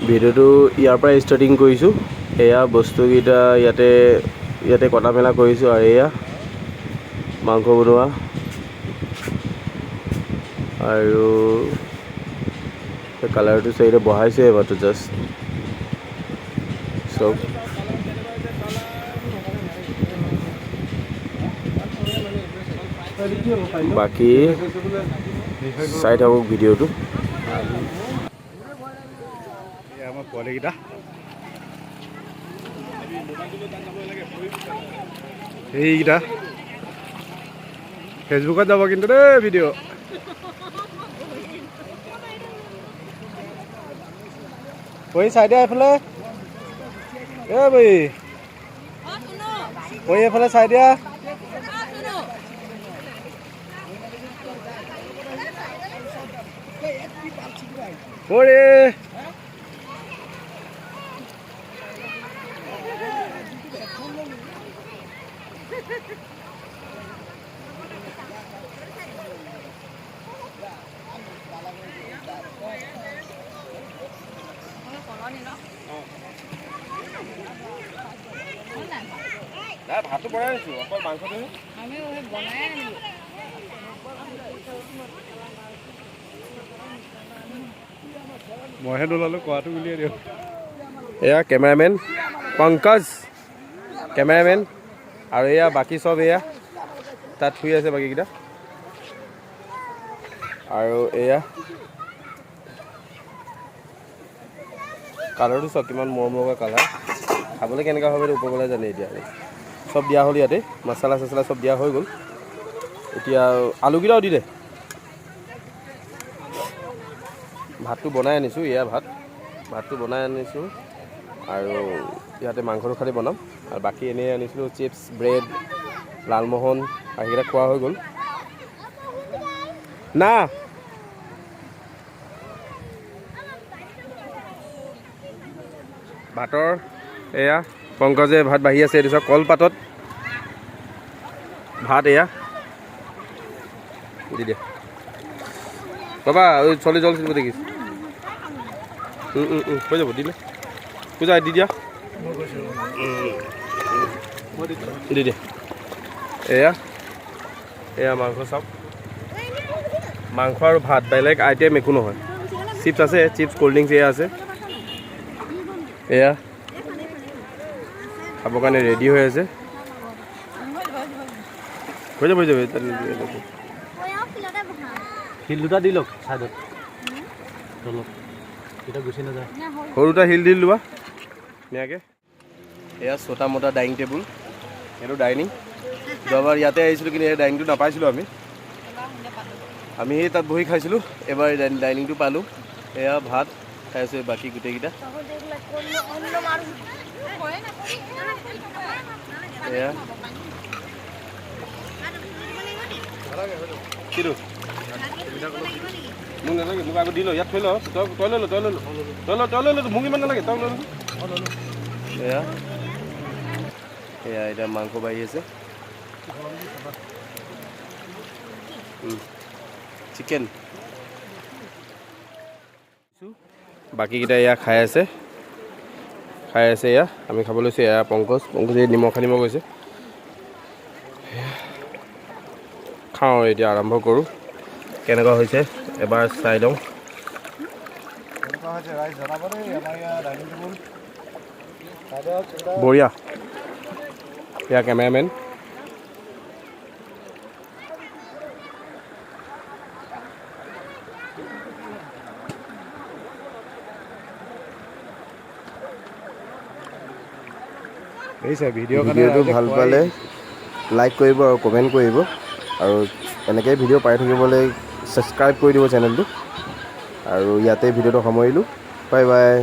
ভিডিঅ'টো ইয়াৰ পৰা ষ্টাৰ্টিং কৰিছোঁ। এয়া বস্তুকেইটা ইয়াতে কটা মেলা কৰিছোঁ আৰু এয়া মাংস বনোৱা আৰু কালাৰটো চাইডে বহাইছে এবাৰটো জাষ্ট চব বাকী চাই থাকক ভিডিঅ'টো। আমাৰ পোৱালিকেইটা এইকেইটা ফেচবুকত যাব কিন্তু দেই ভিডিঅ'। ঐ চাই দিয়া এইফালে ঐ এইফালে চাই দিয়া। ওরে ভাতটো বনাই আছো অকল মাংসটো আমি বনাই আনিলো। মইহে নোলালো কোৱাটো উলিয়াই দিওঁ। এয়া কেমেৰামেন পংকজ কেমেৰামেন আৰু এয়া বাকী চব এয়া তাত শুই আছে বাকীকেইটা আৰু এয়া কালাৰটো চব কিমান মৰমলগা কালাৰ খাবলৈ কেনেকুৱা হবে ওপৰলৈ জানে। এতিয়া চব দিয়া হ'ল ইয়াতে মছলা চছলা চব দিয়া হৈ গ'ল। এতিয়া আলুকেইটাও দি দে। ভাতটো বনাই আনিছোঁ এয়া ভাতটো বনাই আনিছোঁ আৰু ইয়াতে মাংসটো খালি বনাম আৰু বাকী এনেই আনিছিলোঁ চিপছ ব্ৰেড লালমোহন আৰু সেইকেইটা খোৱা হৈ গ'ল না। ভাতৰ এয়া পংকজে ভাত বাঢ়ি আছে। এইটো চাওক কলপাতত ভাত এয়া দি দিয়া বাবা চলি জল চিলিব দেখিছ হৈ যাব দিলে পূজা দি দিয়া দি দিয়া। এয়া মাংস চাওক মাংস আৰু ভাত বেলেগ আইটেম একো নহয়। চিপছ আছে চিপছ ক'ল্ড ড্ৰিংকছ এয়া আছে এয়া খাবৰ কাৰণে ৰেডি হৈ আছে। হৈ যাব শিল দুটা দি লওক ছাইডত তলত এতিয়া গুচি নাযায়। সৰু দুটা শিল দি লোৱা ধুনীয়াকৈ। এয়া ছটা মোটা ডাইনিং টেবুল এইটো ডাইনিং যোৱাবাৰ ইয়াতে আহিছিলোঁ কিন্তু এই ডাইনিংটো নাপাইছিলোঁ আমি সেই তাত বহি খাইছিলোঁ। এবাৰ ডাইনিংটো পালোঁ। এয়া ভাত খাইছোঁ বাকী গোটেইকেইটা এয়া কিটো মোক নালাগে মোক আকৌ দি ল ইয়াত থৈ ল তই লৈ ল মোক ইমান নালাগে তই লৈ ল। এয়া এতিয়া মাংস বাঢ়ি আছে চিকেন বাকীকেইটা এয়া খাই আছে এয়া আমি খাব লৈছোঁ। এয়া পংকজে নিমখ আনিব গৈছে। খাওঁ এতিয়া আৰম্ভ কৰোঁ কেনেকুৱা হৈছে এবাৰ চাই লওঁ। বঢ়িয়া এয়া কেমেৰামেন ভিডিঅ'টো ভাল পালে লাইক কৰিব আৰু কমেণ্ট কৰিব আৰু এনেকৈ ভিডিঅ' পাই থাকিবলৈ ছাবস্ক্ৰাইব কৰি দিব চেনেলটো আৰু ইয়াতে ভিডিঅ'টো সামৰিলোঁ। Bye bye.